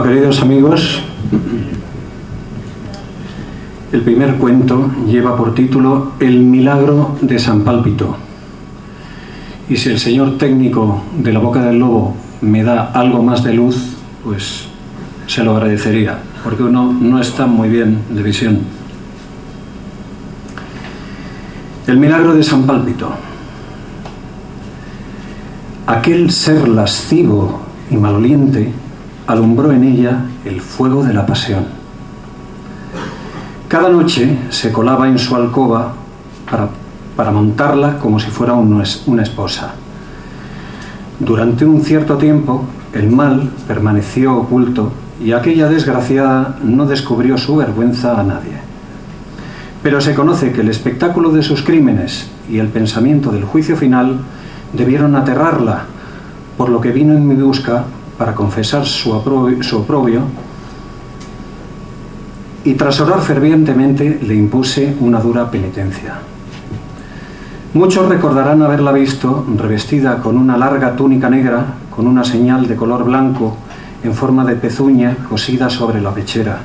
queridos amigos, el primer cuento lleva por título El milagro de San Pálpito. Y si el señor técnico de La Boca del Lobo me da algo más de luz, pues se lo agradecería, porque uno no está muy bien de visión. El milagro de San Pálpito. Aquel ser lascivo y maloliente alumbró en ella el fuego de la pasión. Cada noche se colaba en su alcoba para montarla como si fuera una esposa. Durante un cierto tiempo el mal permaneció oculto y aquella desgraciada no descubrió su vergüenza a nadie. Pero se conoce que el espectáculo de sus crímenes y el pensamiento del juicio final debieron aterrarla, por lo que vino en mi busca para confesar su oprobio, y tras orar fervientemente le impuse una dura penitencia. Muchos recordarán haberla visto revestida con una larga túnica negra con una señal de color blanco en forma de pezuña cosida sobre la pechera,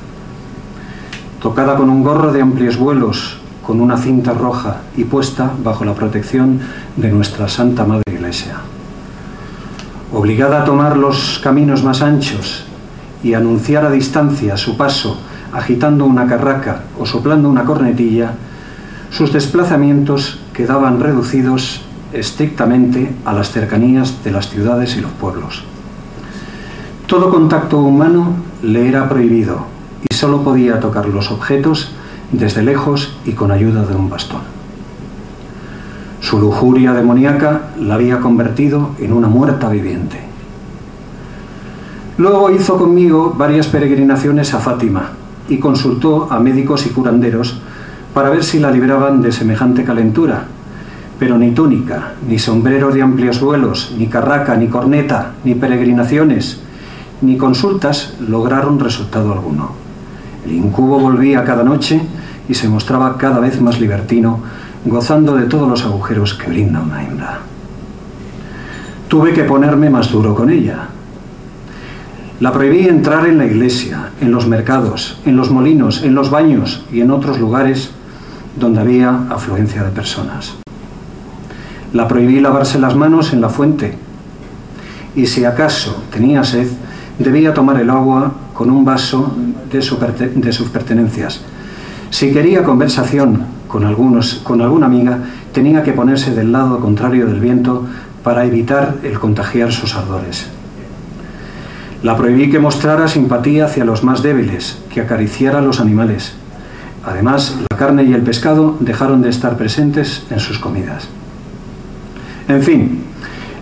tocada con un gorro de amplios vuelos con una cinta roja y puesta bajo la protección de nuestra Santa Madre Iglesia. Obligada a tomar los caminos más anchos y anunciar a distancia su paso agitando una carraca o soplando una cornetilla, sus desplazamientos quedaban reducidos estrictamente a las cercanías de las ciudades y los pueblos. Todo contacto humano le era prohibido y solo podía tocar los objetos desde lejos y con ayuda de un bastón. Su lujuria demoníaca la había convertido en una muerta viviente. Luego hizo conmigo varias peregrinaciones a Fátima y consultó a médicos y curanderos para ver si la libraban de semejante calentura, pero ni túnica, ni sombrero de amplios vuelos, ni carraca, ni corneta, ni peregrinaciones, ni consultas lograron resultado alguno. El incubo volvía cada noche y se mostraba cada vez más libertino, gozando de todos los agujeros que brinda una hembra. Tuve que ponerme más duro con ella. La prohibí entrar en la iglesia, en los mercados, en los molinos, en los baños y en otros lugares donde había afluencia de personas. La prohibí lavarse las manos en la fuente y si acaso tenía sed, debía tomar el agua con un vaso de sus pertenencias. Si quería conversación con alguna amiga, tenía que ponerse del lado contrario del viento para evitar el contagiar sus ardores. La prohibí que mostrara simpatía hacia los más débiles, que acariciara a los animales. Además, la carne y el pescado dejaron de estar presentes en sus comidas. En fin,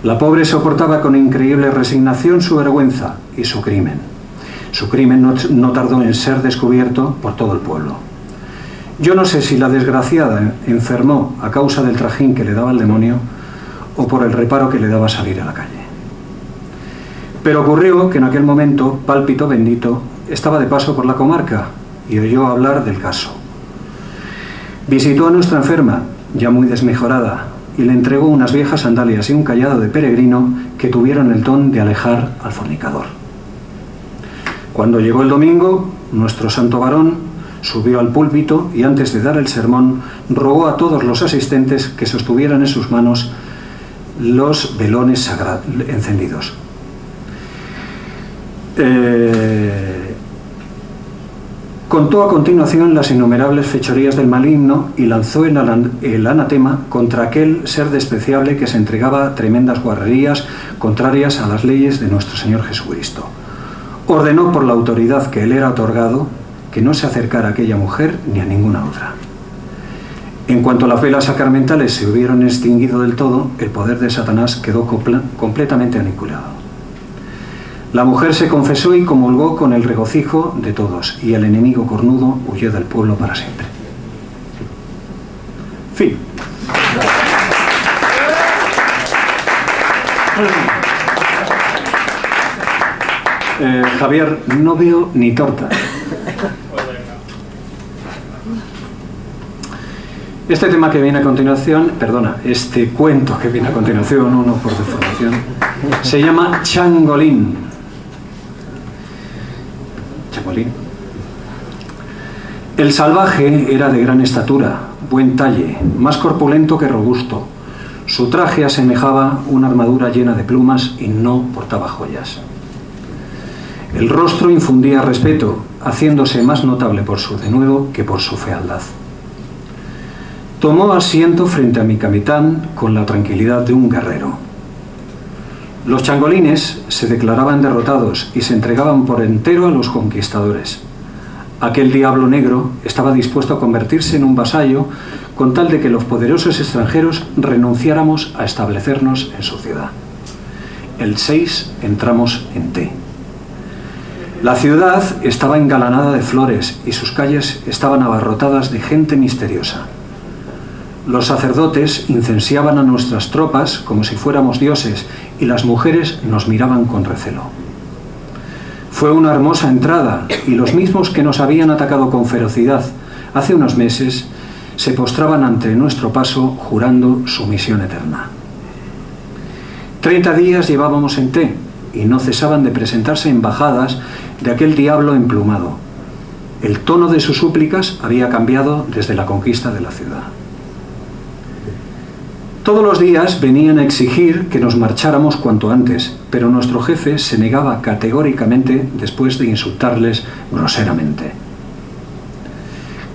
la pobre soportaba con increíble resignación su vergüenza y su crimen. Su crimen no tardó en ser descubierto por todo el pueblo. Yo no sé si la desgraciada enfermó a causa del trajín que le daba el demonio o por el reparo que le daba salir a la calle. Pero ocurrió que en aquel momento Pálpito bendito estaba de paso por la comarca y oyó hablar del caso. Visitó a nuestra enferma, ya muy desmejorada, y le entregó unas viejas sandalias y un cayado de peregrino que tuvieron el don de alejar al fornicador. Cuando llegó el domingo, nuestro santo varón subió al púlpito y antes de dar el sermón rogó a todos los asistentes que sostuvieran en sus manos los velones sagrados encendidos. Contó a continuación las innumerables fechorías del maligno y lanzó el anatema contra aquel ser despreciable que se entregaba a tremendas guarrerías contrarias a las leyes de nuestro Señor Jesucristo. Ordenó por la autoridad que él era otorgado que no se acercara a aquella mujer ni a ninguna otra. En cuanto las velas sacramentales se hubieron extinguido del todo, el poder de Satanás quedó completamente aniquilado. La mujer se confesó y comulgó con el regocijo de todos, y el enemigo cornudo huyó del pueblo para siempre. Fin. Javier, no veo ni torta. Este tema que viene a continuación, este cuento que viene a continuación, uno por deformación, se llama Changolín. Changolín. El salvaje era de gran estatura, buen talle, más corpulento que robusto. Su traje asemejaba una armadura llena de plumas y no portaba joyas. El rostro infundía respeto, haciéndose más notable por su denuedo que por su fealdad. Tomó asiento frente a mi capitán con la tranquilidad de un guerrero. Los changolines se declaraban derrotados y se entregaban por entero a los conquistadores. Aquel diablo negro estaba dispuesto a convertirse en un vasallo con tal de que los poderosos extranjeros renunciáramos a establecernos en su ciudad. El 6 entramos en Té. La ciudad estaba engalanada de flores y sus calles estaban abarrotadas de gente misteriosa. Los sacerdotes incensiaban a nuestras tropas como si fuéramos dioses y las mujeres nos miraban con recelo. Fue una hermosa entrada y los mismos que nos habían atacado con ferocidad hace unos meses se postraban ante nuestro paso jurando sumisión eterna. 30 días llevábamos en Té y no cesaban de presentarse embajadas de aquel diablo emplumado. El tono de sus súplicas había cambiado desde la conquista de la ciudad. Todos los días venían a exigir que nos marcháramos cuanto antes, pero nuestro jefe se negaba categóricamente después de insultarles groseramente.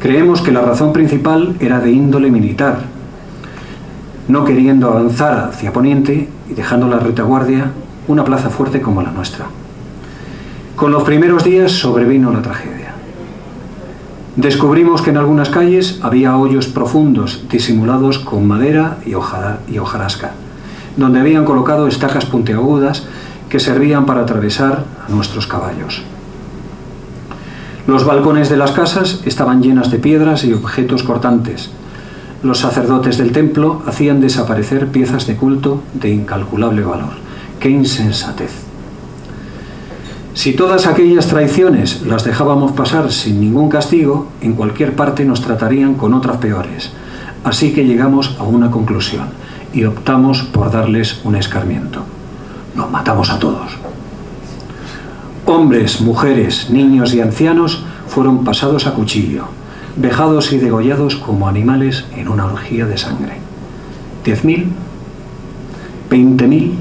Creemos que la razón principal era de índole militar, no queriendo avanzar hacia Poniente y dejando la retaguardia una plaza fuerte como la nuestra. Con los primeros días sobrevino la tragedia. Descubrimos que en algunas calles había hoyos profundos disimulados con madera y hojarasca, donde habían colocado estacas puntiagudas que servían para atravesar a nuestros caballos. Los balcones de las casas estaban llenas de piedras y objetos cortantes. Los sacerdotes del templo hacían desaparecer piezas de culto de incalculable valor. ¡Qué insensatez! Si todas aquellas traiciones las dejábamos pasar sin ningún castigo, en cualquier parte nos tratarían con otras peores. Así que llegamos a una conclusión y optamos por darles un escarmiento. Los matamos a todos. Hombres, mujeres, niños y ancianos fueron pasados a cuchillo, vejados y degollados como animales en una orgía de sangre. 10.000, 20.000.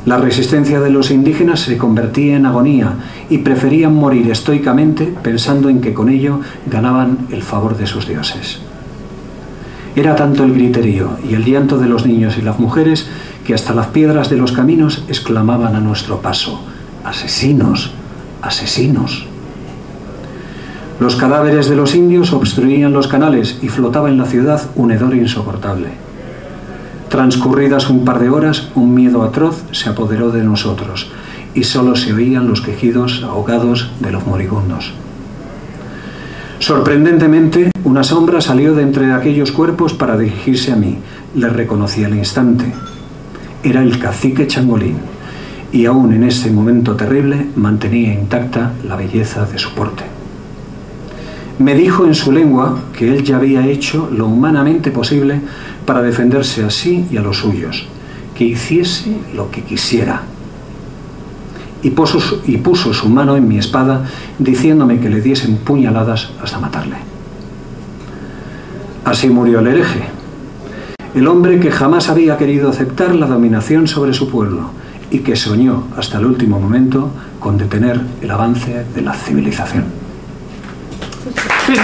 La resistencia de los indígenas se convertía en agonía y preferían morir estoicamente pensando en que con ello ganaban el favor de sus dioses. Era tanto el griterío y el llanto de los niños y las mujeres que hasta las piedras de los caminos exclamaban a nuestro paso: ¡asesinos! ¡Asesinos! Los cadáveres de los indios obstruían los canales y flotaba en la ciudad un hedor insoportable. Transcurridas un par de horas, un miedo atroz se apoderó de nosotros y solo se oían los quejidos ahogados de los moribundos. Sorprendentemente, una sombra salió de entre aquellos cuerpos para dirigirse a mí. Le reconocí al instante. Era el cacique Changolín, y aún en ese momento terrible mantenía intacta la belleza de su porte. Me dijo en su lengua que él ya había hecho lo humanamente posible para defenderse a sí y a los suyos, que hiciese lo que quisiera. Y puso su mano en mi espada, diciéndome que le diesen puñaladas hasta matarle. Así murió el hereje, el hombre que jamás había querido aceptar la dominación sobre su pueblo y que soñó hasta el último momento con detener el avance de la civilización. Fin.